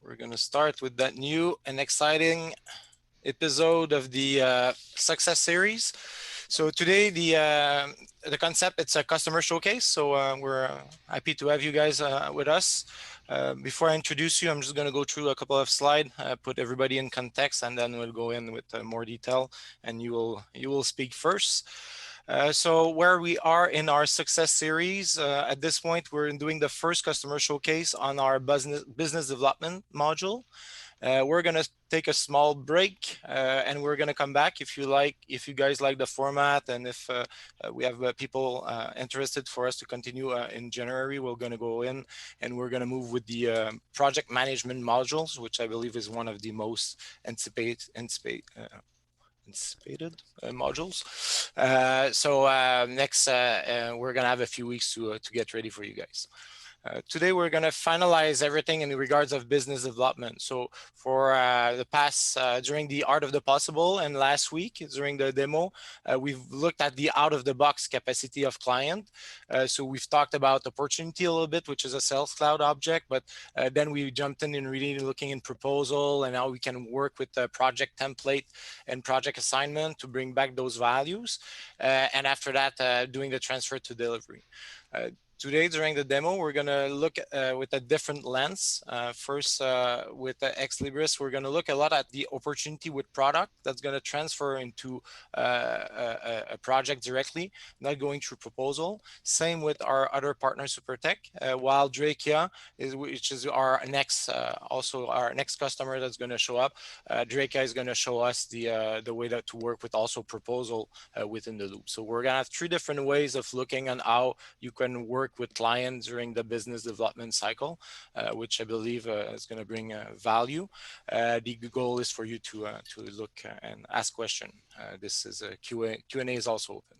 We're going to start with that new and exciting episode of the Success Series. So today the concept, it's a customer showcase. So we're happy to have you guys with us. Before I introduce you, I'm just going to go through a couple of slides, put everybody in context, and then we'll go in with more detail, and you will speak first. So where we are in our success series, at this point, we're doing the first customer showcase on our business development module. We're going to take a small break and we're going to come back if you guys like the format, and if we have people interested for us to continue in January, we're going to go in and we're going to move with the project management modules, which I believe is one of the most anticipated modules. Next, we're going to have a few weeks to get ready for you guys. Today, we're going to finalize everything in regards of business development. So for the past, during the Art of the Possible and last week during the demo, we've looked at the out-of-the-box capacity of client. So we've talked about opportunity a little bit, which is a Sales Cloud object, but then we jumped in and really looking in proposal and how we can work with the project template and project assignment to bring back those values. And after that, doing the transfer to delivery. Today, during the demo, we're going to look with a different lens. First, with the Ex Libris, we're going to look a lot at the opportunity with product that's going to transfer into a project directly, not going through proposal. Same with our other partner, Superteck, while Drakya, which is our next, also our next customer that's going to show up. Drakya is going to show us the way to work with also proposal within the loop. So we're going to have three different ways of looking on how you can work with clients during the business development cycle, which I believe is going to bring value. The goal is for you to look and ask questions. This is a Q&A is also open.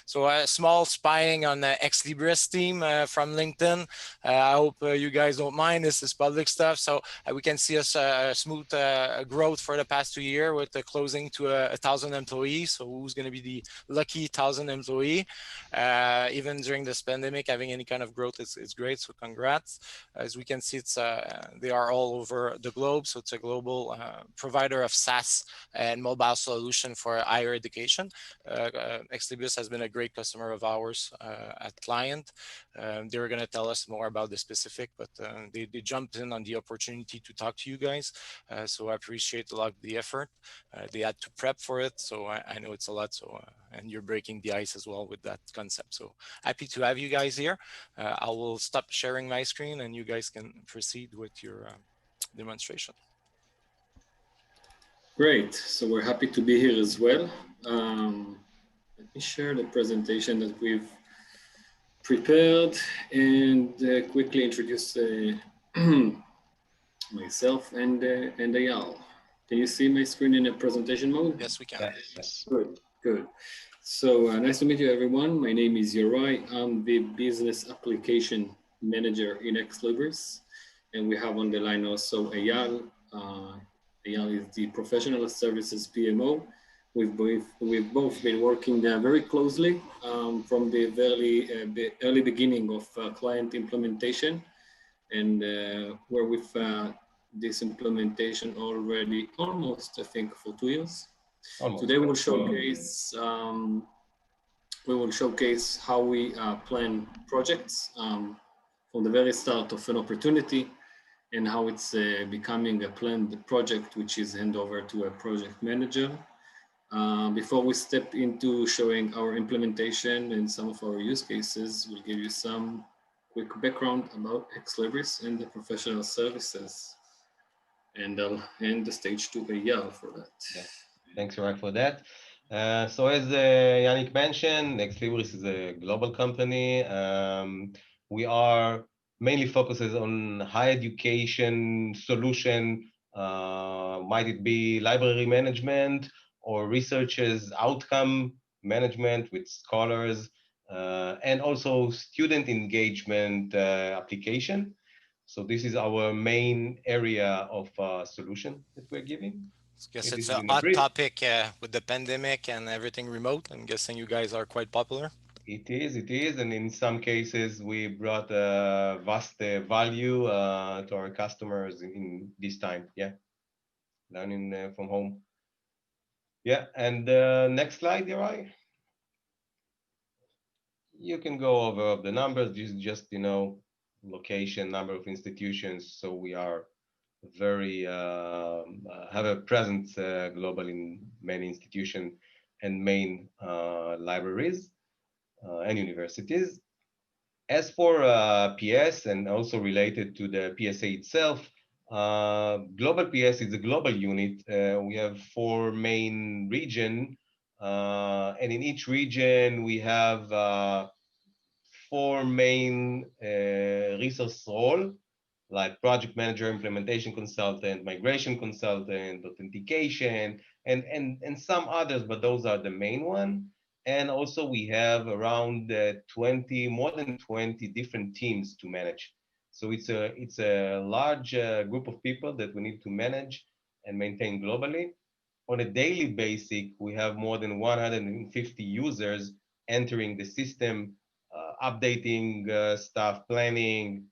So a small spying on the Ex Libris team from LinkedIn. I hope you guys don't mind. This is public stuff. So we can see a smooth growth for the past 2 years with the closing to 1,000 employees. So who's going to be the lucky 1,000 employee? Even during this pandemic, having any kind of growth is great. So congrats. As we can see, they are all over the globe. So it's a global provider of SaaS and mobile solution for higher education. Ex Libris has been a great customer of ours at Klient. They were going to tell us more about the specific, but they jumped in on the opportunity to talk to you guys. So I appreciate a lot of the effort. They had to prep for it, so I know it's a lot. So and you're breaking the ice as well with that concept. So happy to have you guys here. I will stop sharing my screen and you guys can proceed with your demonstration. Great. So we're happy to be here as well. Let me share the presentation that we've prepared and quickly introduce myself and Eyal. Can you see my screen in a presentation mode? Yes, we can. Yes. Good. So nice to meet you, everyone. My name is Yorai. I'm the Business Application Manager in Ex Libris. And we have on the line also Eyal. Eyal is the Professional Services PMO. We've both been working very closely from the early beginning of client implementation, and we're with this implementation already almost, I think, for 2 years. Almost. Today we'll showcase how we plan projects from the very start of an opportunity, and how it's becoming a planned project, which is handed over to a project manager. Before we step into showing our implementation and some of our use cases, we'll give you some quick background about Ex Libris and the professional services. And I'll hand the stage to Eyal for that. Yeah. Thanks, Yorai, for that. So as Yannick mentioned, Ex Libris is a global company. We are mainly focuses on higher education solution, might it be library management or researchers outcome management with scholars, and also student engagement application. So this is our main area of solution that we're giving. I guess it's a hot topic with the pandemic and everything remote. I'm guessing you guys are quite popular. It is, and in some cases we brought vast value to our customers in this time. Yeah, learning from home. Yeah, and next slide, Yarai. You can go over the numbers. This is just location, number of institutions. So we are very have a presence global in many institutions and main libraries and universities. As for PS and also related to the PSA itself, global PS is a global unit. We have 4 main regions, and in each region we have 4 main resource role, like project manager, implementation consultant, migration consultant, authentication, and some others, but those are the main one. And also we have around 20, more than 20 different teams to manage. So it's a large group of people that we need to manage and maintain globally. On a daily basis, we have more than 150 users entering the system, updating stuff, planning,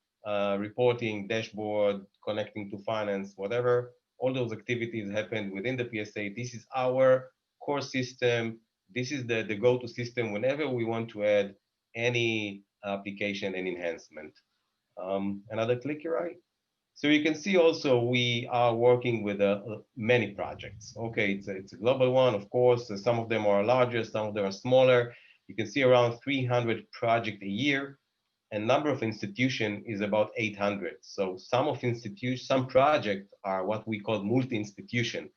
reporting, dashboard, connecting to finance, whatever. All those activities happen within the PSA. This is our core system. This is the go-to system whenever we want to add any application and enhancement. Another click here, right? So you can see also we are working with many projects. Okay, it's a global one, of course. Some of them are larger, some of them are smaller. You can see around 300 projects a year, and number of institution is about 800. So some projects are what we call multi-institution.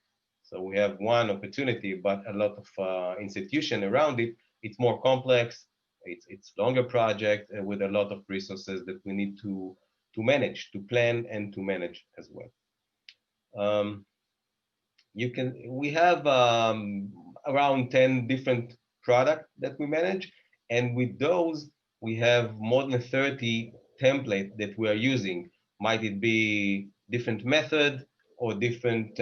So we have one opportunity, but a lot of institution around it. It's more complex. It's longer project with a lot of resources that we need to manage, to plan and to manage as well. We have around 10 different products that we manage, and with those we have more than 30 templates that we are using. Might it be different method or different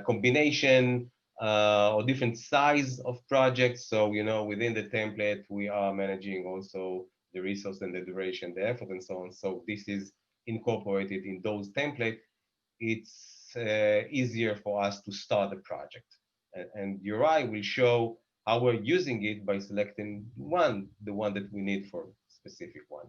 combination or different size of projects. So within the template we are managing also the resource and the duration, the effort, and so on. So this is incorporated in those templates. It's easier for us to start the project. And Uri will show how we're using it by selecting the one that we need for specific one.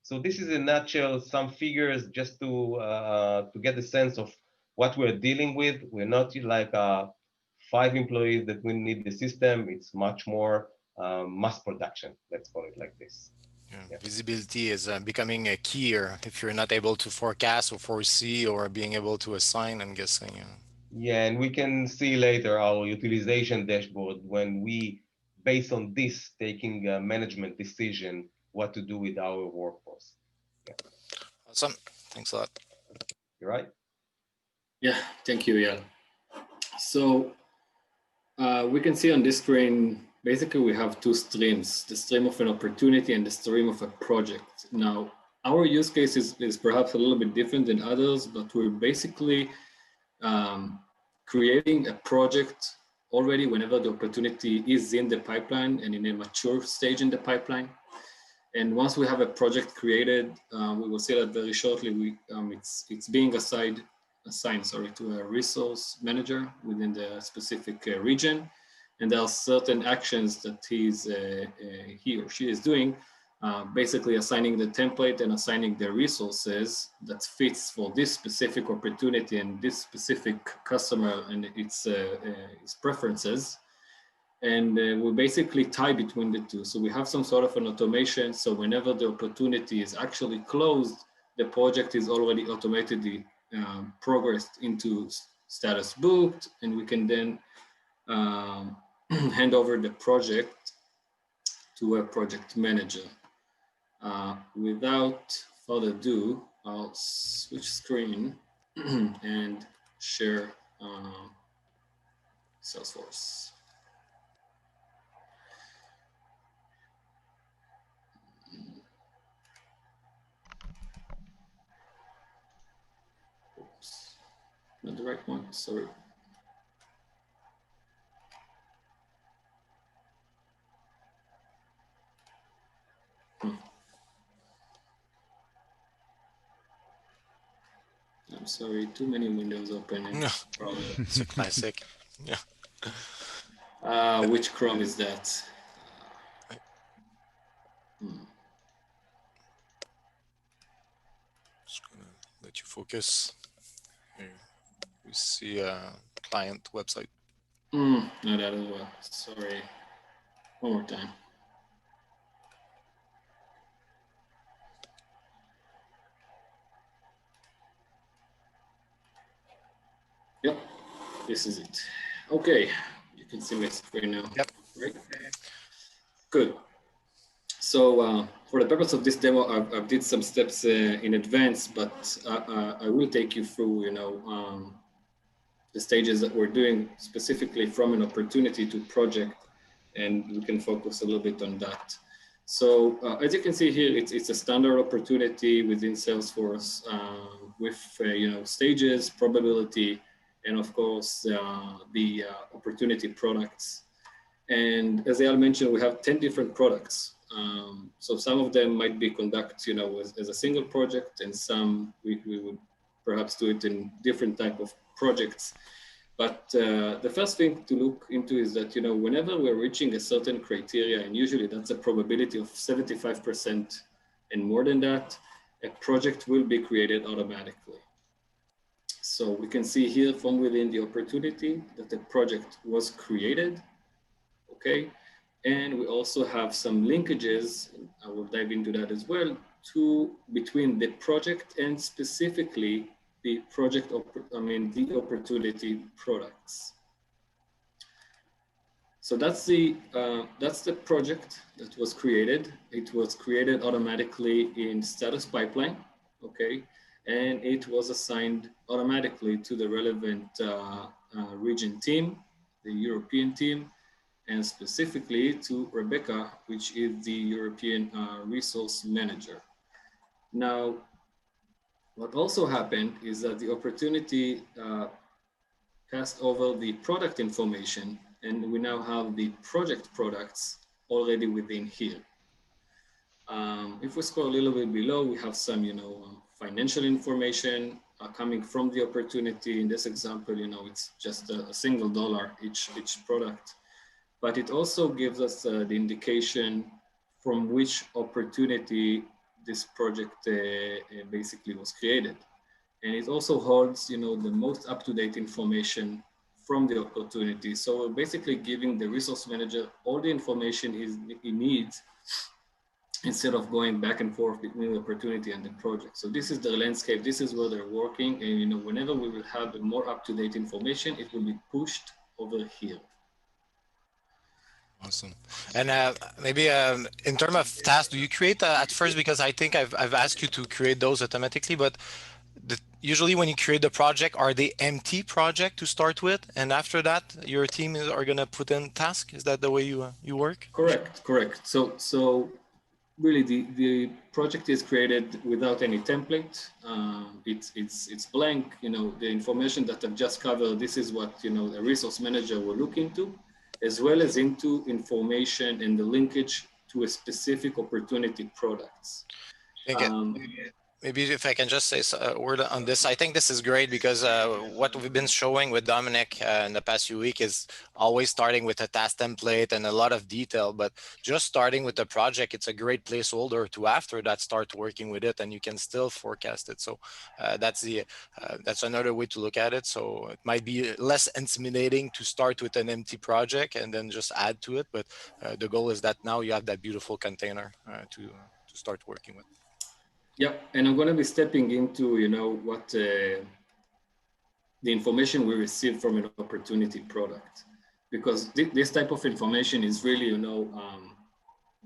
So this is in a nutshell, some figures just to get the sense of what we're dealing with. We're not like 5 employees that we need the system. It's much more mass production, let's call it like this. Yeah. Visibility is becoming a key here. If you're not able to forecast or foresee or being able to assign, I'm guessing. Yeah, and we can see later our utilization dashboard when we, based on this, taking a management decision what to do with our workforce. Yeah. Awesome. Thanks a lot. You're right. Yeah, thank you, Eyal. So we can see on this screen, basically we have 2 streams, the stream of an opportunity and the stream of a project. Now, our use case is perhaps a little bit different than others, but we're basically creating a project already whenever the opportunity is in the pipeline and in a mature stage in the pipeline. And once we have a project created, we will see that very shortly. It's being assigned to a resource manager within the specific region, and there are certain actions that he or she is doing, basically assigning the template and assigning the resources that fits for this specific opportunity and this specific customer and its preferences. And we basically tie between the two. So we have some sort of an automation. So whenever the opportunity is actually closed, the project is already automatically progressed into status booked, and we can then hand over the project to a project manager. Without further ado, I'll switch screen and share Salesforce. Oops, not the right one, sorry. sorry, too many windows open. Yeah. It's a classic. Yeah. Which Chrome is that? Just gonna let you focus. Here we see a client website. Not that as well. Sorry. One more time. Yep, this is it. Okay, you can see my screen now. Yep. Right. Good. So for the purpose of this demo, I did some steps in advance, but I will take you through, the stages that we're doing specifically from an opportunity to project, and we can focus a little bit on that. So as you can see here, it's a standard opportunity within Salesforce with stages, probability, and of course the opportunity products. And as Eyal mentioned, we have 10 different products. So some of them might be conducted, as a single project, and some we would perhaps do it in different type of projects. But the first thing to look into is that, whenever we're reaching a certain criteria, and usually that's a probability of 75% and more than that, a project will be created automatically. So we can see here from within the opportunity that the project was created, okay? And we also have some linkages, I will dive into that as well, between the project and specifically the the opportunity products. So that's the project that was created. It was created automatically in status pipeline, okay? And it was assigned automatically to the relevant region team, the European team, and specifically to Rebecca, which is the European resource manager. Now, what also happened is that the opportunity passed over the product information, and we now have the project products already within here. If we scroll a little bit below, we have some, financial information coming from the opportunity. In this example, it's just a single dollar each product. But it also gives us the indication from which opportunity this project basically was created. And it also holds, the most up-to-date information from the opportunity. So we're basically giving the resource manager all the information he needs instead of going back and forth between the opportunity and the project. So this is the landscape. This is where they're working. And, whenever we will have more up-to-date information, it will be pushed over here. Awesome. And maybe in terms of tasks, do you create at first, because I think I've asked you to create those automatically, but usually when you create the project, are they empty project to start with? And after that, your team are going to put in tasks? Is that the way you work? Correct. So really the project is created without any template. It's blank, the information that I've just covered, this is what, a resource manager will look into, as well as into information and the linkage to a specific opportunity products. Maybe if I can just say a word on this, I think this is great because what we've been showing with Dominic in the past few weeks is always starting with a task template and a lot of detail, but just starting with the project, it's a great placeholder to after that start working with it, and you can still forecast it. So that's another way to look at it. So it might be less intimidating to start with an empty project and then just add to it, but the goal is that now you have that beautiful container to start working with. Yeah, and I'm going to be stepping into, what the information we receive from an opportunity product, because this type of information is really,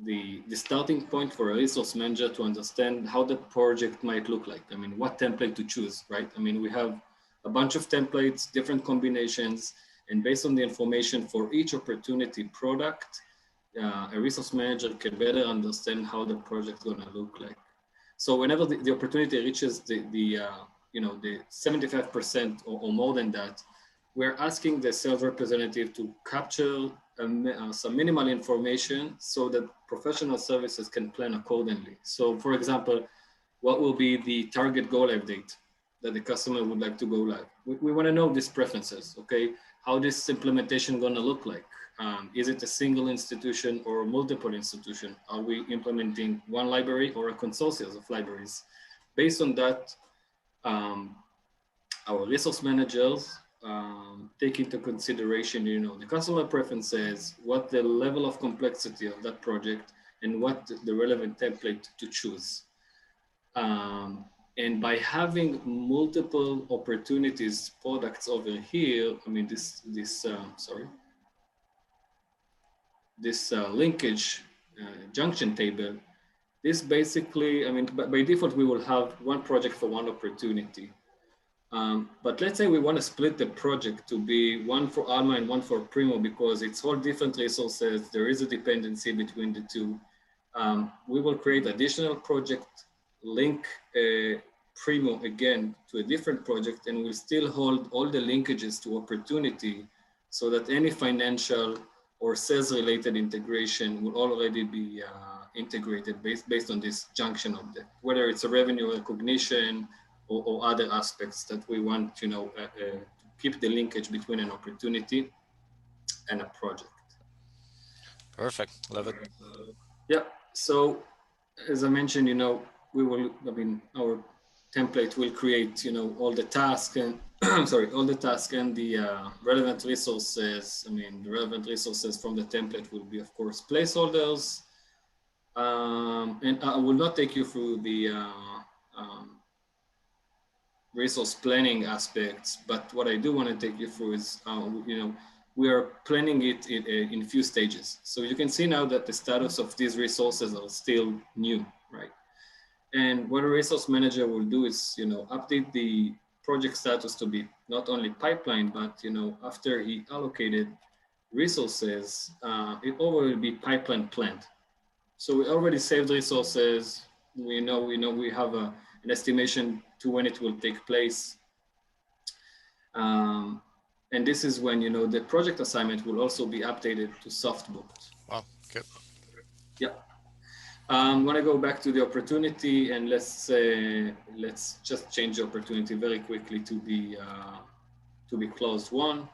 the starting point for a resource manager to understand how the project might look like. I mean, what template to choose, right? I mean, we have a bunch of templates, different combinations, and based on the information for each opportunity product, a resource manager can better understand how the project is going to look like. So whenever the opportunity reaches the 75% or more than that, we're asking the sales representative to capture some minimal information so that professional services can plan accordingly. So for example, what will be the target go live date? that the customer would like to go live. We want to know these preferences, okay? How this implementation gonna look like? Is it a single institution or multiple institution? Are we implementing one library or a consortium of libraries? Based on that, our resource managers take into consideration, the customer preferences, what the level of complexity of that project, and what the relevant template to choose. And by having multiple opportunities, products over here, I mean, this linkage junction table, this basically, I mean, by default, we will have one project for one opportunity. But let's say we want to split the project to be one for Alma and one for Primo because it's all different resources. There is a dependency between the two. We will create additional project, link Primo again to a different project, and we'll still hold all the linkages to opportunity so that any financial or sales related integration will already be integrated based on this junction object, whether it's a revenue recognition or other aspects that we want, to keep the linkage between an opportunity and a project. Perfect. Love it. Yeah. So as I mentioned, our template will create, all the tasks and all the tasks and the relevant resources. I mean, the relevant resources from the template will be, of course, placeholders. And I will not take you through the resource planning aspects, but what I do want to take you through is, we are planning it in a few stages. So you can see now that the status of these resources are still new, right? And what a resource manager will do is, update the project status to be not only pipeline, but, after he allocated resources, it will be pipeline planned. So we already saved resources. We know we have an estimation to when it will take place. And this is when, the project assignment will also be updated to soft booked. Wow, good. Yeah. I want to go back to the opportunity, and let's just change the opportunity very quickly to be closed won.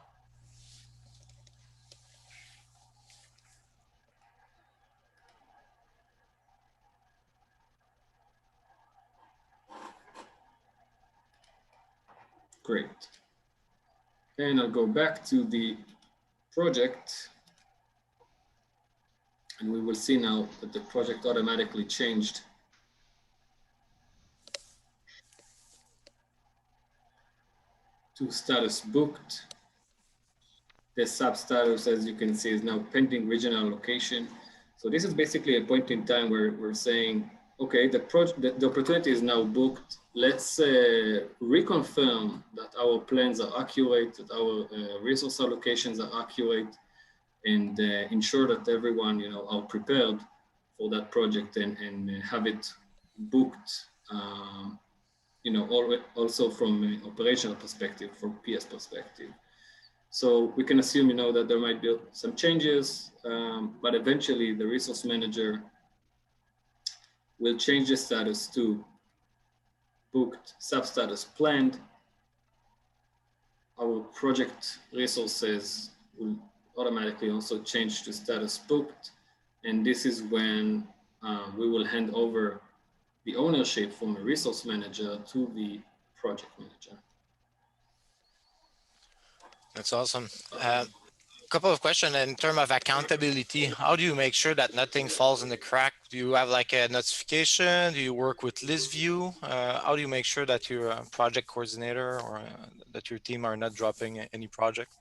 Great. And I'll go back to the project, and we will see now that the project automatically changed to status booked. The sub status, as you can see, is now pending regional location. So this is basically a point in time where we're saying, okay, the opportunity is now booked. Let's reconfirm that our plans are accurate, that our resource allocations are accurate, and ensure that everyone, are prepared for that project and have it booked, also from an operational perspective, from PS perspective. So we can assume, that there might be some changes, but eventually the resource manager will change the status to booked, substatus planned. Our project resources will automatically also change to status booked. And this is when we will hand over the ownership from a resource manager to the project manager. That's awesome. Couple of questions in terms of accountability. How do you make sure that nothing falls in the crack? Do you have like a notification? Do you work with list view? How do you make sure that your project coordinator or that your team are not dropping any project?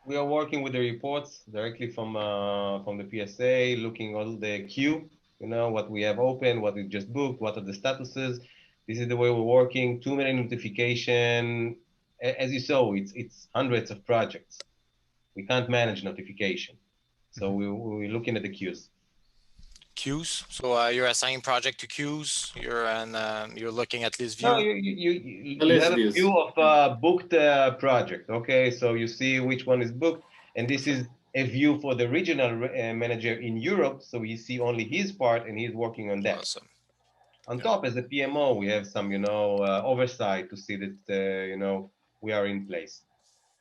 We are working with the reports directly from the PSA, looking all the queue, what we have open, what we just booked, what are the statuses. This is the way we're working. Too many notification. As you saw, it's hundreds of projects. We can't manage notification. So we're looking at the queues. Queues. So you're assigning project to queues. You're looking at list view. No, you have a view of booked project. Okay, so you see which one is booked, and this is a view for the regional manager in Europe. So you see only his part, and he's working on that. Awesome. On top, as a PMO, we have some, oversight to see that, we are in place.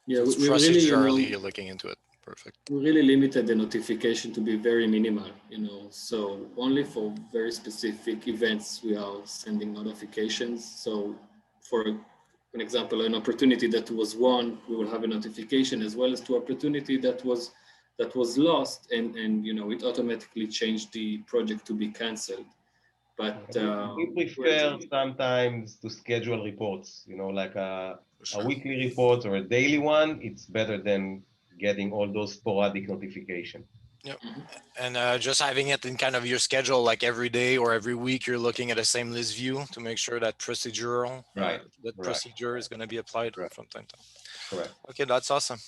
Yeah, So it's we really, procedurally looking into it. Perfect. we really limited the notification to be very minimal, so only for very specific events we are sending notifications. So for an example, an opportunity that was won, we will have a notification, as well as to opportunity that was lost, and it automatically changed the project to be canceled. But We prefer sometimes to schedule reports, like a weekly report or a daily one. It's better than getting all those sporadic notifications. Yep. And just having it in kind of your schedule, like every day or every week, you're looking at the same list view to make sure that procedural, Right. procedure is going to be applied Correct. from time to time. Correct. Okay, that's awesome.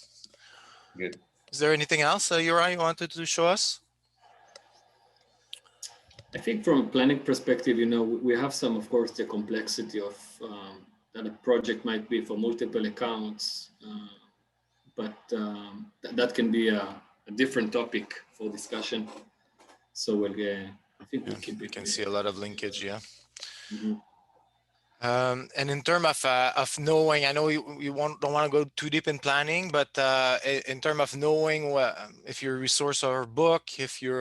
Good. Is there anything else, Uri, you wanted to show us? I think from a planning perspective, we have some, of course, the complexity of that a project might be for multiple accounts, but that can be a different topic for discussion. So I think we'll keep it. You can see a lot of linkage, yeah. Mm-hmm. And in terms of knowing, I know you don't want to go too deep in planning, but in terms of knowing if your resource or book, if you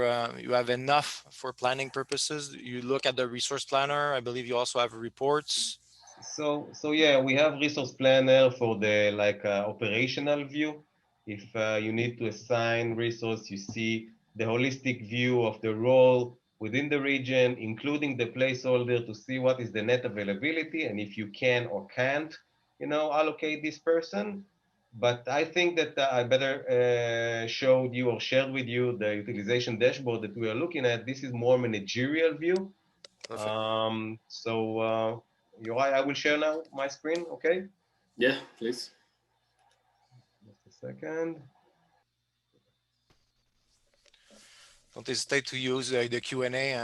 have enough for planning purposes, you look at the resource planner. I believe you also have reports. So yeah, we have resource planner for the operational view. If you need to assign resource, you see the holistic view of the role within the region, including the placeholder, to see what is the net availability and if you can or can't, allocate this person. But I think that I better showed you or shared with you the utilization dashboard that we are looking at. This is more managerial view. So Yorai, I will share now my screen, okay? Yeah, please. Just a second. Don't hesitate to use the Q&A,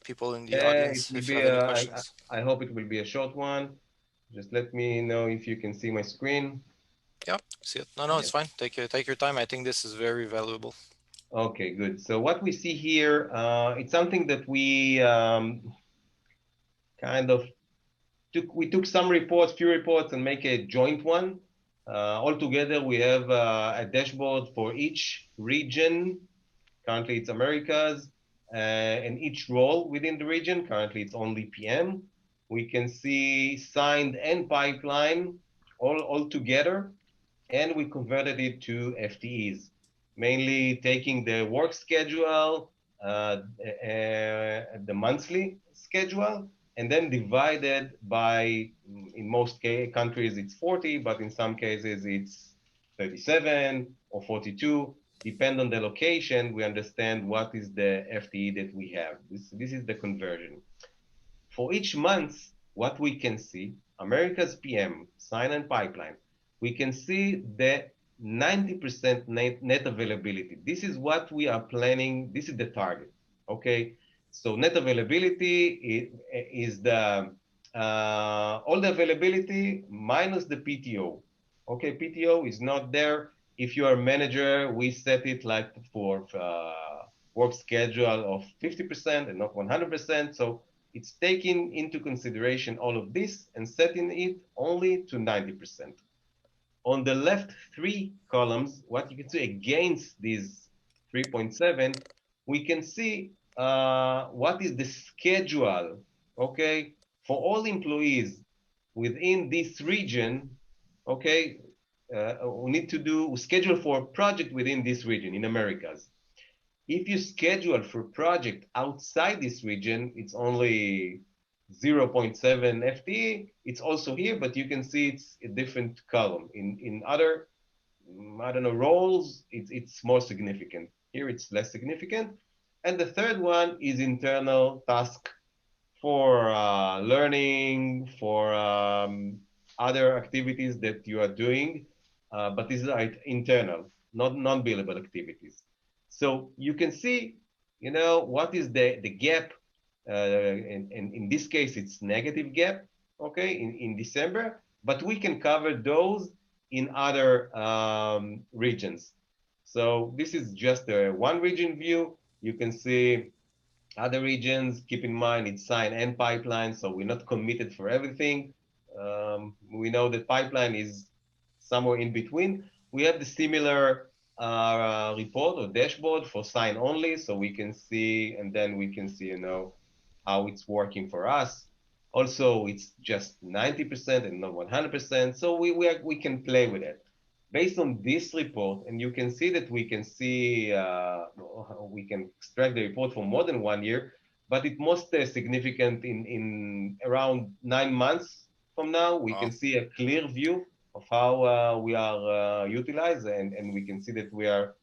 people in the audience, if you have any questions. I hope it will be a short one. Just let me know if you can see my screen. Yeah, see it. No, it's fine. Take your time. I think this is very valuable. Okay, good. So what we see here, it's something that we kind of took some reports, few reports, and make a joint one. Altogether, we have a dashboard for each region. Currently, it's Americas, and each role within the region. Currently, it's only PM. We can see signed and pipeline all together, and we converted it to FTEs, mainly taking the work schedule, the monthly schedule, and then divided by, in most countries, it's 40, but in some cases, it's 37 or 42. Depend on the location, we understand what is the FTE that we have. This is the conversion. For each month, what we can see, America's PM, sign and pipeline, we can see the 90% net availability. This is what we are planning. This is the target, okay? So net availability is the all the availability minus the PTO. Okay, PTO is not there. If you are a manager, we set it like for work schedule of 50% and not 100%. So it's taking into consideration all of this and setting it only to 90%. On the left three columns, what you can see against these 3.7, we can see what is the schedule, okay, for all employees within this region, okay, we need to schedule for a project within this region in Americas. If you schedule for a project outside this region, it's only 0.7 FTE. It's also here, but you can see it's a different column. In other, I don't know, roles, it's more significant. Here it's less significant. And the third one is internal task for learning, for other activities that you are doing, but these are internal, not non-billable activities. So you can see, what is the gap, and in this case, it's negative gap, okay, in December, but we can cover those in other regions. So this is just a one region view. You can see Other regions, keep in mind, it's sign and pipeline, so we're not committed for everything. We know that pipeline is somewhere in between. We have the similar report or dashboard for sign only, so we can see, and then we can see, how it's working for us. Also, it's just 90% and not 100%, so we can play with it. Based on this report, and you can see that we can extract the report for more than 1 year, but it's most significant in around 9 months from now. We can see a clear view of how we are utilized, and we can see that we are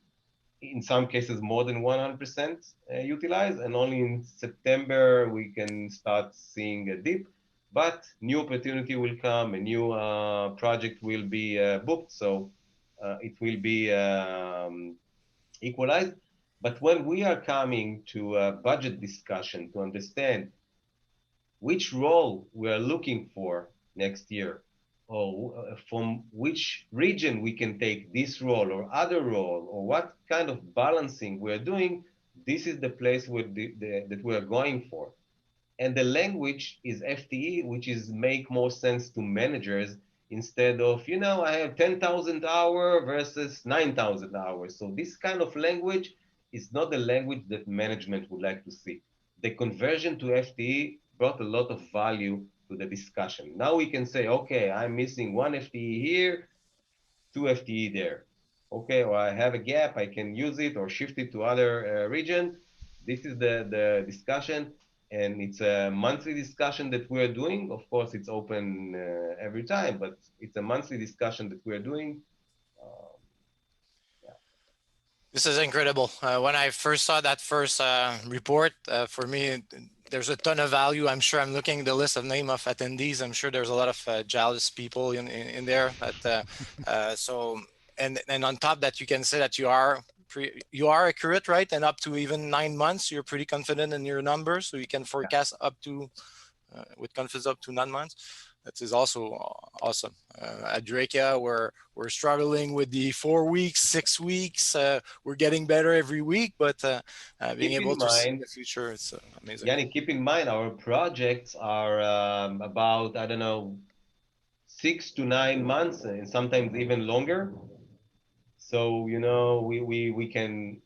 in some cases more than 100% utilized, and only in September we can start seeing a dip, but new opportunity will come, a new project will be booked, so it will be equalized. But when we are coming to a budget discussion to understand which role we are looking for next year, or from which region we can take this role or other role, or what kind of balancing we're doing, this is the place that we are going for. And the language is FTE, which is make more sense to managers instead of, I have 10,000 hours versus 9,000 hours. So this kind of language is not the language that management would like to see. The conversion to FTE brought a lot of value to the discussion. Now we can say, okay, I'm missing one FTE here, two FTE there. Okay, or I have a gap, I can use it or shift it to other region. This is the discussion, and it's a monthly discussion that we're doing. Of course, it's open every time, but it's a monthly discussion that we're doing. This is incredible. When I first saw that first report, for me, there's a ton of value. I'm sure I'm looking at the list of name of attendees. I'm sure there's a lot of jealous people in there. And on top that, you can say that you are accurate, right? And up to even 9 months, you're pretty confident in your numbers, so you can forecast up to with confidence up to 9 months. That is also awesome. At Drakya, we're struggling with the 4 weeks, 6 weeks. We're getting better every week, but being able to see the future, it's amazing. Yannick, keep in mind our projects are about, I don't know, 6 to 9 months, and sometimes even longer. So, we can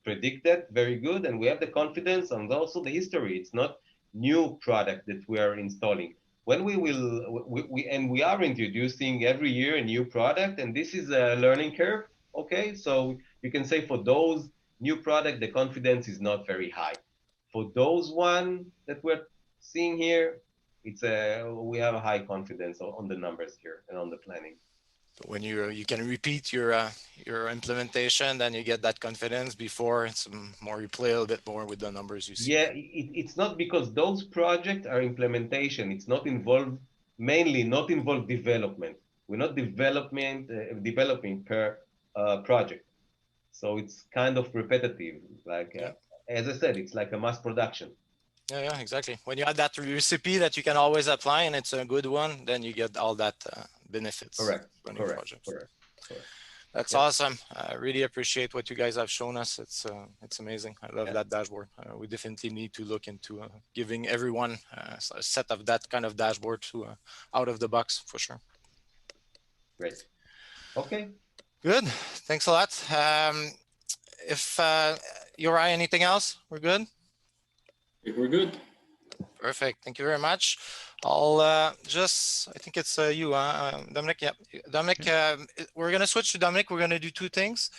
predict that very good, and we have the confidence and also the history. It's not new product that we are installing. When we are introducing every year a new product, and this is a learning curve. Okay, so you can say for those new product, the confidence is not very high. For those one that we're seeing here, we have a high confidence on the numbers here and on the planning. But when you can repeat your implementation, then you get that confidence. Before it's more, you play a little bit more with the numbers you see. Yeah, it's not because those projects are implementation. It's not involved, mainly not involved development. We're not developing per project. So it's kind of repetitive. Like, as I said, it's like a mass production. Yeah, exactly. When you add that recipe that you can always apply, and it's a good one, then you get all that benefits. Correct. That's awesome. I really appreciate what you guys have shown us. It's amazing. I love that dashboard. We definitely need to look into giving everyone a set of that kind of dashboard to out of the box for sure. Great. Okay. Good. Thanks a lot. If Yorai, anything else? We're good? We're good. Perfect. Thank you very much. I'll I think it's you, Dominic. Yeah, Dominic. We're going to switch to Dominic. We're going to do two things.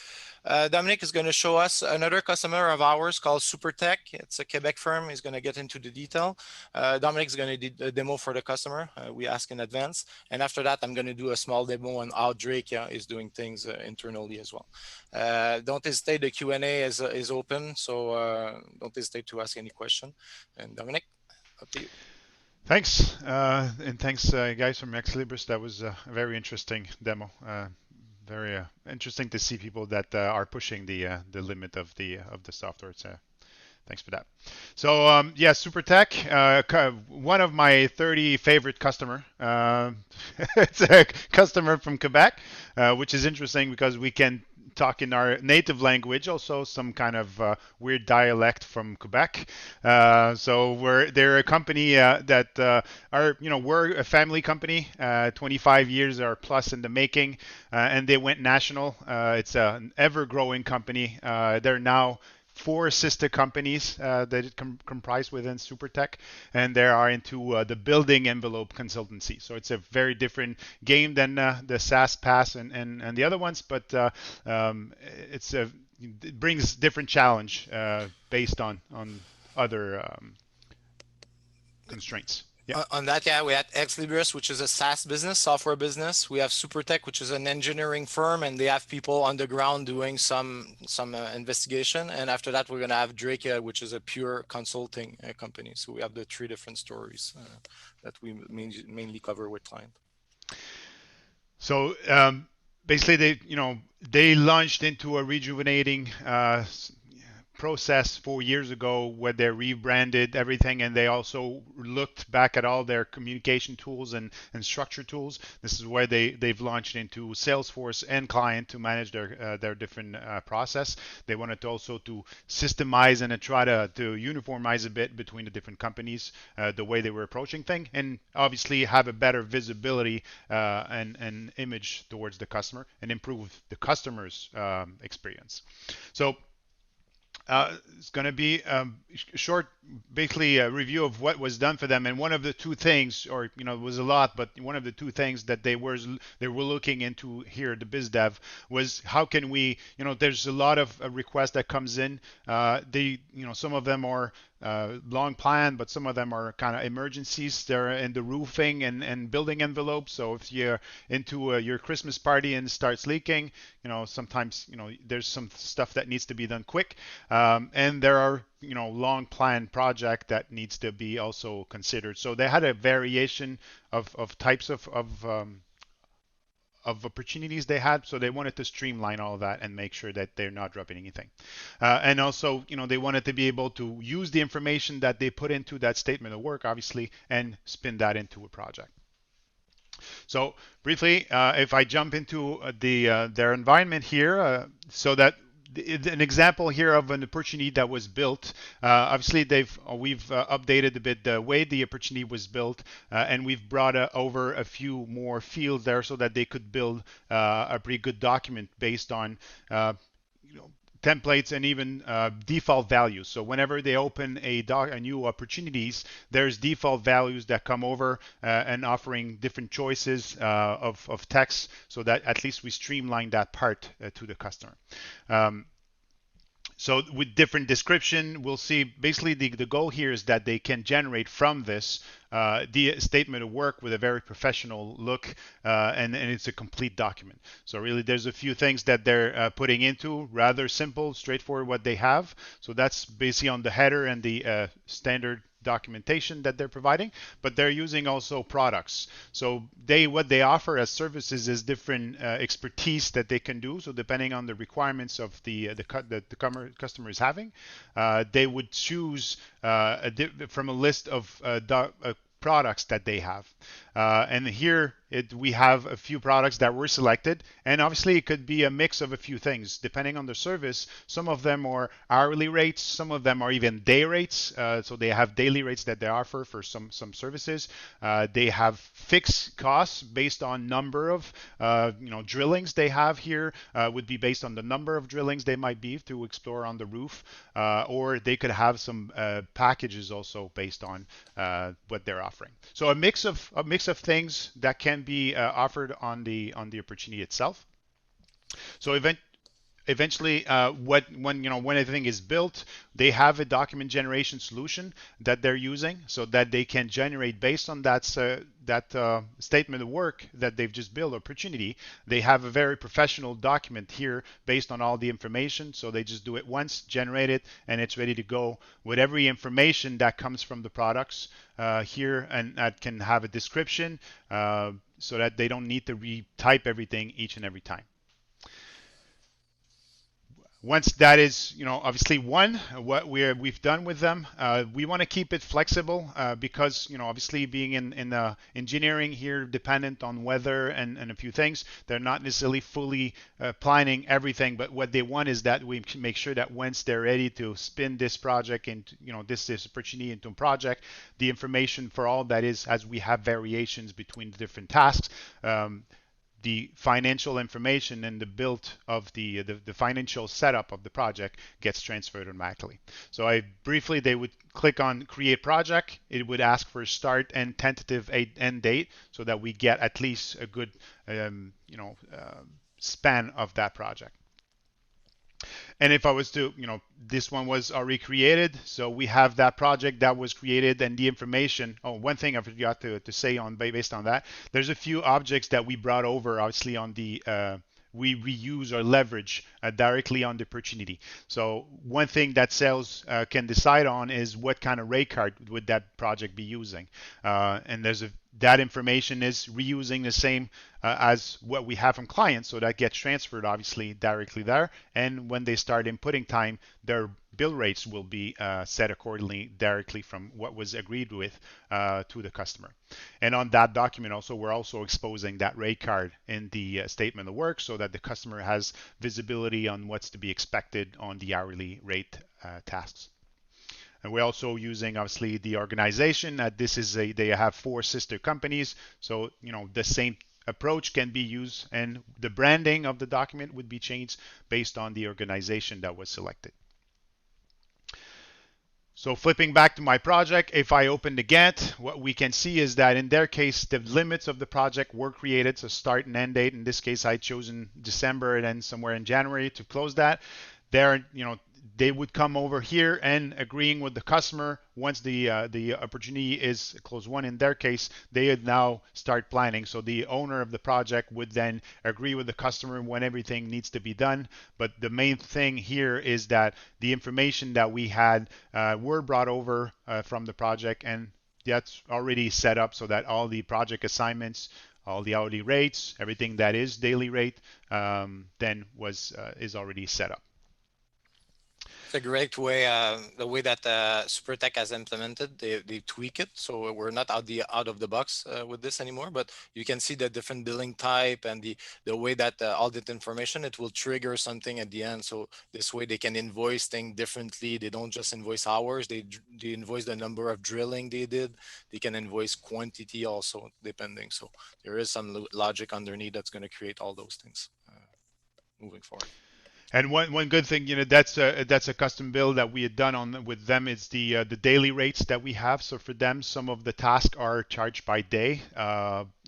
Dominic is going to show us another customer of ours called Superteck. It's a Quebec firm. He's going to get into the detail. Dominic is going to do a demo for the customer. We ask in advance. And after that, I'm going to do a small demo on how Drakya is doing things internally as well. Don't hesitate. The Q&A is open. So don't hesitate to ask any question. And Dominic, up to you. Thanks, and thanks guys from Ex Libris. That was a very interesting demo. Very interesting to see people that are pushing the limit of the software. So thanks for that. So yeah, Superteck, one of my 30 favorite customer. It's a customer from Quebec, which is interesting because we can talk in our native language, also some kind of weird dialect from Quebec. So they're a company that we're a family company, 25 years or plus in the making, and they went national. It's an ever-growing company. They're now 4 sister companies that it comprise within Superteck, and they are into the building envelope consultancy. So it's a very different game than the SaaS PaaS and the other ones, but it brings different challenge based on other constraints. Yeah. On that, yeah, we had Ex Libris, which is a SaaS business, software business. We have Superteck, which is an engineering firm, and they have people on the ground doing some investigation. And after that, we're gonna have Drakya, which is a pure consulting company. So we have the 3 different stories that we mainly cover with client. So basically, they launched into a rejuvenating process 4 years ago where they rebranded everything, and they also looked back at all their communication tools and structure tools. This is where they've launched into Salesforce and Client to manage their different process. They wanted to also to systemize and try to uniformize a bit between the different companies, the way they were approaching things, and obviously have a better visibility and image towards the customer and improve the customer's experience. So it's going to be a short, basically a review of what was done for them. And one of the 2 things, or it was a lot, but one of the 2 things that they were looking into here, the biz dev, was how can we, there's a lot of requests that comes in. Some of them are long plan, but some of them are kind of emergencies. They're in the roofing and building envelope. So if you're into your Christmas party and it starts leaking, sometimes there's some stuff that needs to be done quick, and there are long planned project that needs to be also considered. So they had a variation of types of opportunities they had, so they wanted to streamline all of that and make sure that they're not dropping anything. And also, they wanted to be able to use the information that they put into that statement of work, obviously, and spin that into a project. So briefly, if I jump into their environment here, so that an example here of an opportunity that was built. Obviously, we've updated a bit the way the opportunity was built, and we've brought over a few more fields there so that they could build a pretty good document based on templates and even default values. So whenever they open a new opportunities, there's default values that come over and offering different choices of text, so that at least we streamline that part to the customer. So with different description, we'll see basically the goal here is that they can generate from this the statement of work with a very professional look, and it's a complete document. So really there's a few things that they're putting into, rather simple, straightforward what they have. So that's basically on the header and the standard documentation that they're providing, but they're using also products. So what they offer as services is different expertise that they can do. So depending on the requirements of the customer is having, they would choose from a list of products that they have. And here we have a few products that were selected, and obviously it could be a mix of a few things depending on the service. Some of them are hourly rates, some of them are even day rates. So they have daily rates that they offer for some services. They have fixed costs based on number of drillings they have here, would be based on the number of drillings they might be to explore on the roof, or they could have some packages also based on what they're offering. So a mix of things that can be offered on the opportunity itself. So eventually, when everything is built, they have a document generation solution that they're using, so that they can generate based on that statement of work that they've just built, opportunity. They have a very professional document here based on all the information. So they just do it once, generate it, and it's ready to go with every information that comes from the products here, and that can have a description so that they don't need to retype everything each and every time. Once that is, obviously what we've done with them, we want to keep it flexible because, obviously being in engineering here, dependent on weather and a few things, they're not necessarily fully planning everything. But what they want is that we make sure that once they're ready to spin this project into, this opportunity into a project, the information for all that is, as we have variations between the different tasks. The financial information and the build of the financial setup of the project gets transferred automatically. So they would click on create project. It would ask for start and tentative end date so that we get at least a good span of that project. And if I was to, this one was already created, so we have that project that was created and the information. Oh, one thing I forgot to say based on that, there's a few objects that we brought over, obviously on the we reuse or leverage directly on the opportunity. So one thing that sales can decide on is what kind of rate card would that project be using, and that information is reusing the same as what we have from clients, so that gets transferred obviously directly there. And when they start inputting time, their bill rates will be set accordingly directly from what was agreed with to the customer. And on that document also, we're also exposing that rate card in the statement of work so that the customer has visibility on what's to be expected on the hourly rate tasks. And we're also using obviously the organization. They have 4 sister companies, so the same approach can be used, and the branding of the document would be changed based on the organization that was selected. So flipping back to my project, if I open the Gantt, what we can see is that in their case, the limits of the project were created, so start and end date. In this case, I'd chosen December and then somewhere in January to close that. There, they would come over here and agreeing with the customer. Once the opportunity is close one, in their case, they would now start planning. So the owner of the project would then agree with the customer when everything needs to be done. But the main thing here is that the information that we had were brought over from the project, and that's already set up so that all the project assignments, all the hourly rates, everything that is daily rate, then is already set up. It's a great way, the way that Superteck has implemented, they tweak it. So we're not out of the box with this anymore, but you can see the different billing type and the way that all that information, it will trigger something at the end. So this way they can invoice things differently. They don't just invoice hours, they invoice the number of drilling they did. They can invoice quantity also, depending. So there is some logic underneath that's going to create all those things moving forward. And one good thing, that's a custom build that we had done with them. Is the daily rates that we have. So for them, some of the tasks are charged by day,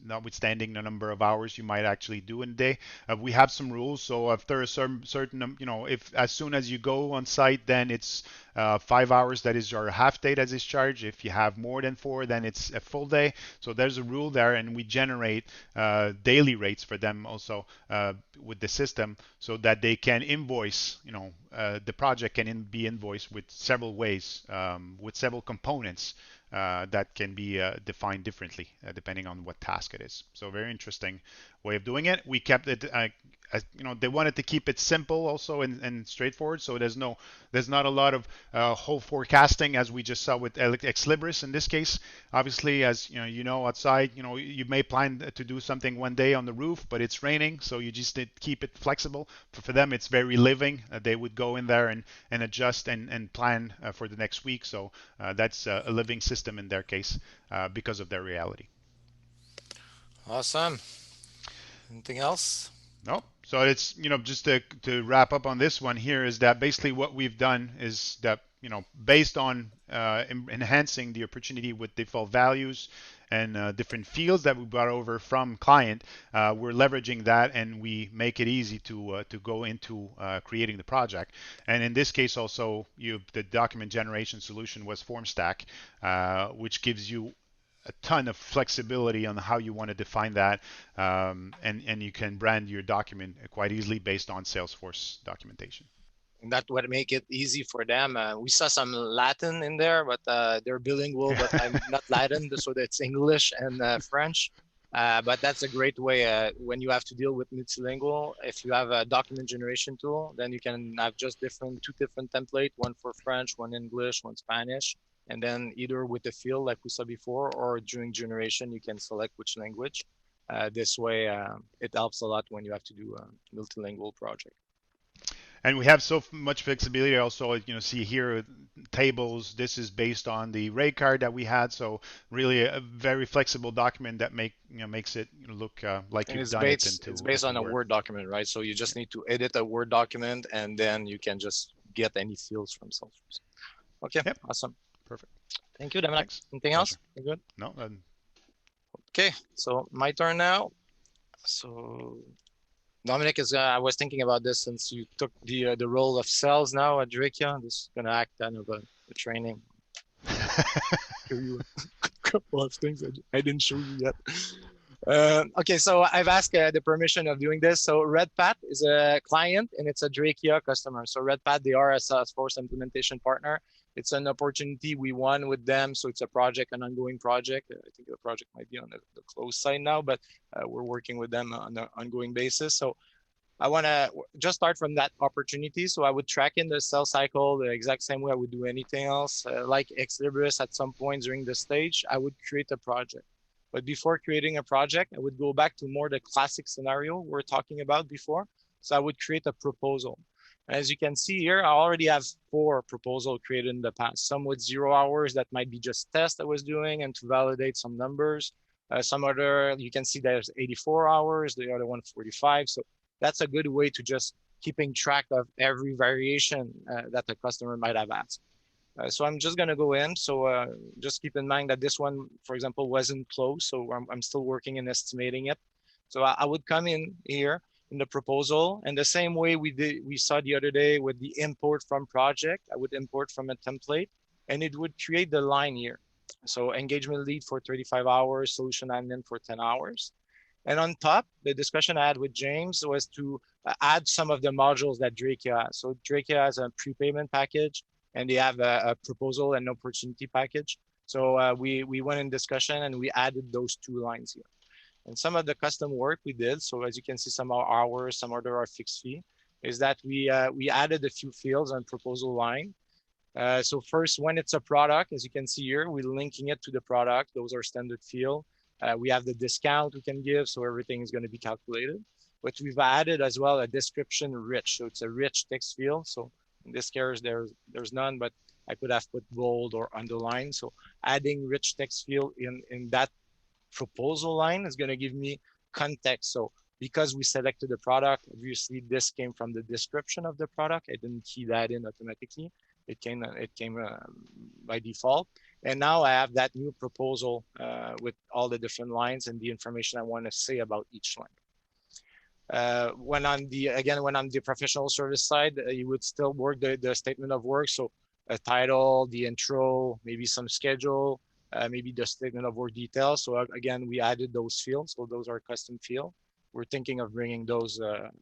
notwithstanding the number of hours you might actually do in a day. We have some rules. So if there is certain, if as soon as you go on site, then it's 5 hours, that is your half day that is charged. If you have more than 4, then it's a full day. So there's a rule there, and we generate daily rates for them also with the system, so that they can invoice, the project can be invoiced with several ways, with several components that can be defined differently depending on what task it is. So very interesting way of doing it. We kept it, they wanted to keep it simple also and straightforward. So there's not a lot of whole forecasting as we just saw with Ex Libris in this case. Obviously, as outside, you may plan to do something one day on the roof, but it's raining, so you just need to keep it flexible. For them, it's very living. They would go in there and adjust and plan for the next week. So that's a living system in their case because of their reality. Awesome. Anything else? No. So it's, just to wrap up on this one here, is that basically what we've done is that, based on enhancing the opportunity with default values and different fields that we brought over from client, we're leveraging that, and we make it easy to go into creating the project. And in this case also, the document generation solution was FormStack, which gives you a ton of flexibility on how you want to define that, and you can brand your document quite easily based on Salesforce documentation. And that would make it easy for them. We saw some Latin in there, but they're bilingual, but I'm not Latin, so that's English and French. But that's a great way when you have to deal with multilingual. If you have a document generation tool, then you can have just two different templates, one for French, one English, one Spanish. And then either with the field like we saw before, or during generation, you can select which language. This way, it helps a lot when you have to do a multilingual project. And we have so much flexibility. Also, see here tables. This is based on the rate card that we had. So really a very flexible document that makes it look like And you've done it into it's based on a Word document, right? So you just need to edit a Word document, and then you can just get any fields from Salesforce. Okay, Yep. awesome. Perfect. Thank you, Dominic. Thanks. Anything else? You good? No. Okay, so my turn now. So Dominic is. I was thinking about this since you took the role of sales now at Drakya. This is gonna act kind of a training. Show you a couple of things I didn't show you yet. Okay, so I've asked the permission of doing this. So RedPath is a client and it's a Drakya customer. So RedPath, they are a Salesforce implementation partner. It's an opportunity we won with them. So it's a project, an ongoing project. I think the project might be on the close side now, but we're working with them on an ongoing basis. So I want to just start from that opportunity. So I would track in the sales cycle the exact same way I would do anything else. Like Ex Libris, at some point during the stage, I would create a project. But before creating a project, I would go back to more the classic scenario we're talking about before. So I would create a proposal. As you can see here, I already have 4 proposals created in the past. Some with 0 hours that might be just tests I was doing and to validate some numbers. Some other, you can see there's 84 hours, the other one 45. So that's a good way to just keeping track of every variation that the customer might have asked. So I'm just going to go in. So just keep in mind that this one, for example, wasn't closed. So I'm still working and estimating it. So I would come in here in the proposal, and the same way we saw the other day with the import from project, I would import from a template, and it would create the line here. So engagement lead for 35 hours, solution admin for 10 hours. And on top, the discussion I had with James was to add some of the modules that Drakya has. So Drakya has a prepayment package, and they have a proposal and opportunity package. So we went in discussion and we added those 2 lines here. And some of the custom work we did, so as you can see, some are hours, some other are fixed fee, is that we added a few fields on proposal line. So first, when it's a product, as you can see here, we're linking it to the product. Those are standard field. We have the discount we can give, so everything is going to be calculated. But we've added as well a description rich, so it's a rich text field. So in this case, there's none, but I could have put bold or underline. So adding rich text field in that proposal line is going to give me context. So because we selected the product, obviously this came from the description of the product. I didn't key that in automatically. It came by default. And now I have that new proposal with all the different lines and the information I want to say about each line. When on the professional service side, you would still work the statement of work. So a title, the intro, maybe some schedule, maybe the statement of work details. So again, we added those fields. So those are custom field. We're thinking of bringing those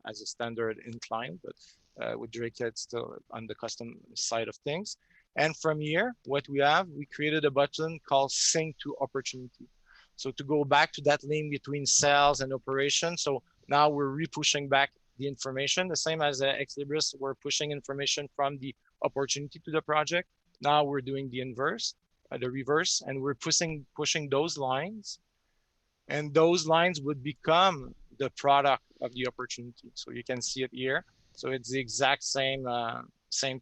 as a standard in client, but with Drakya, it's still on the custom side of things. And from here, what we created a button called Sync to Opportunity. So to go back to that link between sales and operation. So now we're re-pushing back the information, the same as Ex Libris, we're pushing information from the opportunity to the project. Now we're doing the inverse, the reverse, and we're pushing those lines. And those lines would become the product of the opportunity. So you can see it here. So it's the exact same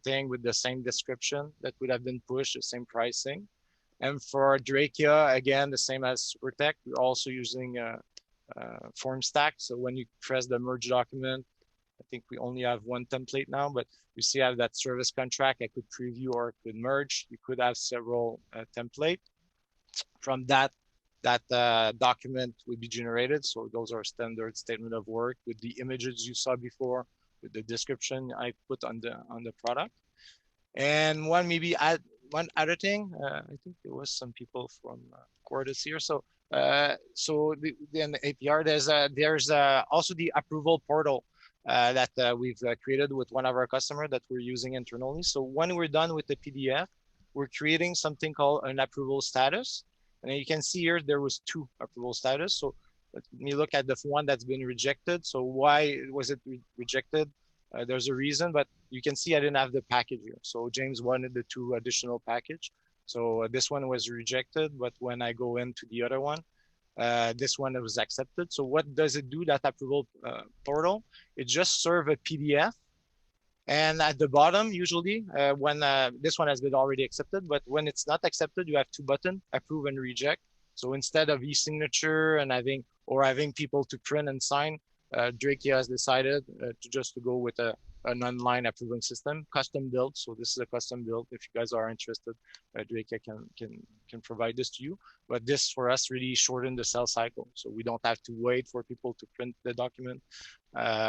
thing with the same description that would have been pushed, the same pricing. And for Drakya, again, the same as Superteck, we're also using form stack. So when you press the merge document, I think we only have one template now, but you see I have that service contract. I could preview or I could merge. You could have several templates. From that document would be generated. So those are standard statement of work with the images you saw before, with the description I put on the product. And one other thing, I think there was some people from Cordis here. So in the APR, there's also the approval portal that we've created with one of our customers that we're using internally. So when we're done with the PDF, we're creating something called an approval status. And you can see here, there was 2 approval status. So Let me look at the one that's been rejected. So why was it rejected? There's a reason, but you can see I didn't have the package here. So James wanted the 2 additional package. So this one was rejected, but when I go into the other one, this one was accepted. So what does it do, that approval portal? It just serves a PDF. And at the bottom, usually, when this one has been already accepted, but when it's not accepted, you have 2 buttons, approve and reject. So instead of e-signature and having people to print and sign, Drakya has decided to go with an online approving system, custom built. So this is a custom built. If you guys are interested, Drakya can provide this to you. But this for us really shortened the sales cycle. So we don't have to wait for people to print the document.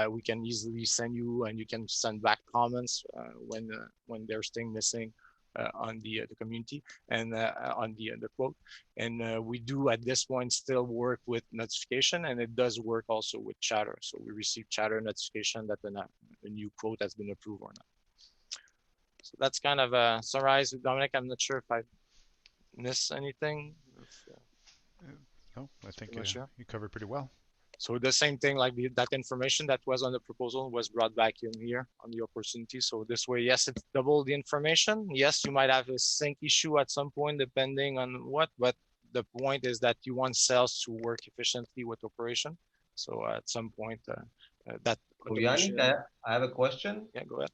We can easily send you, and you can send back comments when there's things missing on the community and on the quote. And we do at this point still work with notification, and it does work also with chatter. So we receive chatter notification that a new quote has been approved or not. So that's kind of a summarize. Dominic, I'm not sure if I missed anything. No, I think you covered pretty well. So the same thing, like that information that was on the proposal was brought back in here on the opportunity. So this way, yes, it's double the information. Yes, you might have a sync issue at some point, depending on what, but the point is that you want sales to work efficiently with operation. So at some point, that Yannick, I have a question. Yeah, go ahead.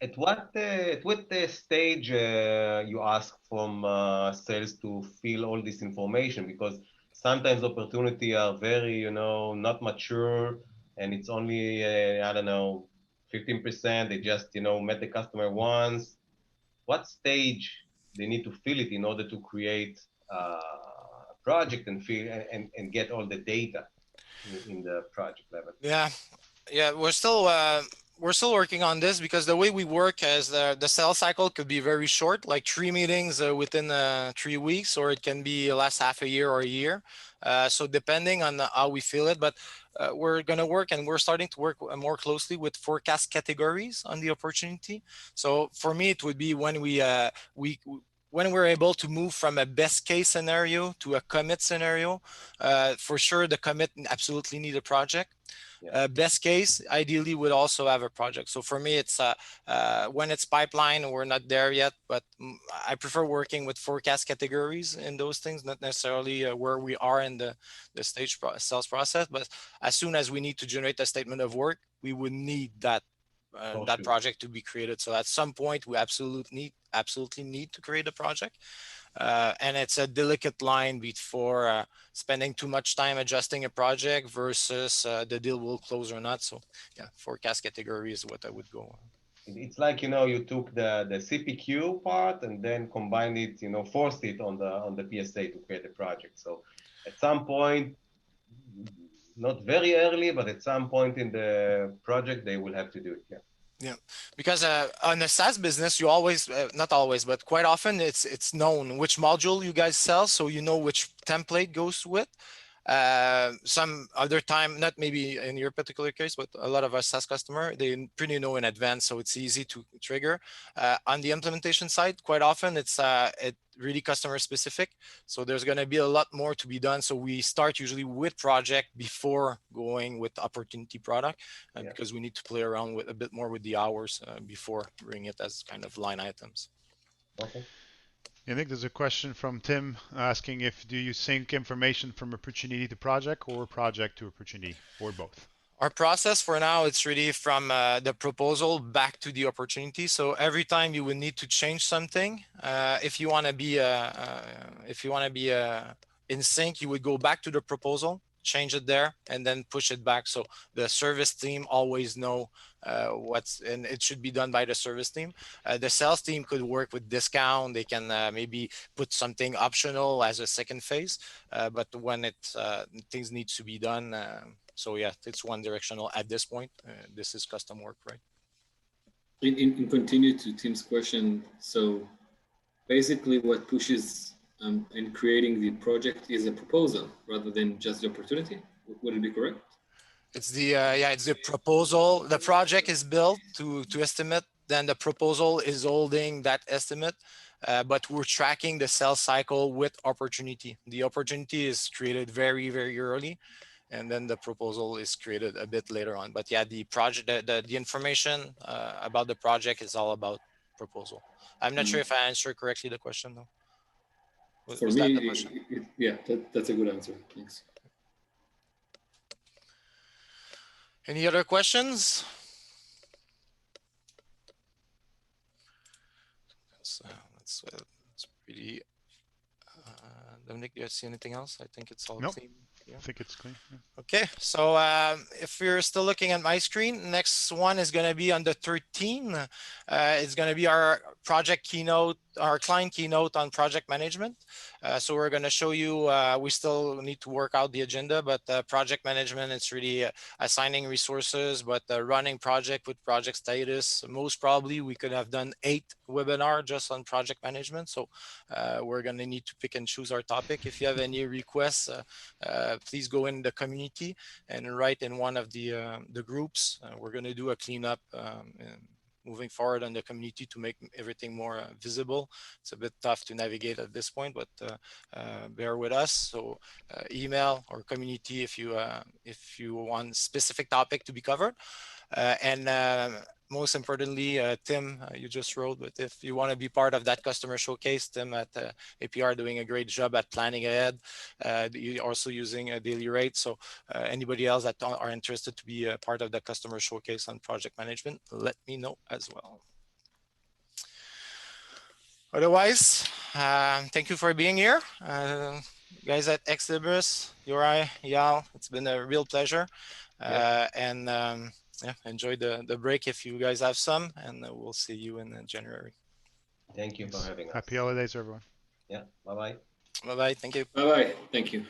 At what stage you ask from sales to fill all this information? Because sometimes opportunity are very, not mature, and it's only, I don't know, 15%. They just, met the customer once. What stage they need to fill it in order to create a project and fill and get all the data in the project level? Yeah, we're still working on this, because the way we work is the sales cycle could be very short, like 3 meetings within 3 weeks, or it can be last half a year or a year. So depending on how we feel it, but we're going to work, and we're starting to work more closely with forecast categories on the opportunity. So for me, it would be when when we're able to move from a best case scenario to a commit scenario. For sure, the commit absolutely need a project. Best case, ideally, would also have a project. So for me, it's when it's pipeline, we're not there yet, but I prefer working with forecast categories in those things, not necessarily where we are in the stage sales process. But as soon as we need to generate a statement of work, we would need that project to be created. So at some point, we absolutely need to create a project. And it's a delicate line before spending too much time adjusting a project versus the deal will close or not. So yeah, forecast category is what I would go on. It's like, you took the CPQ part and then combined it, forced it on the PSA to create a project. So at some point, not very early, but at some point in the project, they will have to do it. Yeah, because on a SaaS business, you always, not always, but quite often it's known which module you guys sell, so you know which template goes with. Some other time, not maybe in your particular case, but a lot of our SaaS customer, they pretty know in advance, so it's easy to trigger. On the implementation side, quite often it's really customer specific, so there's going to be a lot more to be done. So we start usually with project before going with opportunity product, because we need to play around with a bit more with the hours before bringing it as kind of line items. Okay. I think there's a question from Tim asking do you sync information from opportunity to project or project to opportunity, or both? Our process for now, it's really from the proposal back to the opportunity. So every time you would need to change something, if you want to be in sync, you would go back to the proposal, change it there, and then push it back. So the service team always know and it should be done by the service team. The sales team could work with discount. They can maybe put something optional as a second phase, but when things need to be done, so yeah, it's one directional at this point. This is custom work, right? In continue to Tim's question, so basically what pushes in creating the project is a proposal rather than just the opportunity. Would it be correct? It's it's the proposal. The project is built to estimate. Then the proposal is holding that estimate, but we're tracking the sales cycle with opportunity. The opportunity is created very, very early, and then the proposal is created a bit later on. But yeah, the project, the information about the project is all about proposal. I'm not sure if I answered correctly the question though. For Was me, that the question? yeah, that's a good answer. Thanks. Any other questions? That's pretty. Dominic, do you see anything else? I think it's all Nope. clean. Yeah. I think it's clean. Yeah. Okay, so if you're still looking at my screen, next one is going to be on the 13th. It's going to be our project keynote, our client keynote on project management. So we're going to show you, we still need to work out the agenda, but project management, it's really assigning resources, but running project with project status. Most probably we could have done 8 webinars just on project management. So we're going to need to pick and choose our topic. If you have any requests, please go in the community and write in one of the groups. We're going to do a cleanup and moving forward on the community to make everything more visible. It's a bit tough to navigate at this point, but bear with us. So email or community if you want specific topic to be covered. And most importantly, Tim, you just wrote, but if you want to be part of that customer showcase, Tim at APR doing a great job at planning ahead. You're also using a daily rate. So anybody else that are interested to be a part of the customer showcase on project management, let me know as well. Otherwise, thank you for being here. Guys at Ex Libris, Yorai, Yal, it's been a real pleasure. And yeah, enjoy the break if you guys have some, and we'll see you in January. Thank you for having us. Happy holidays, everyone. Yeah, bye-bye. Bye-bye, thank you. Bye-bye, thank you.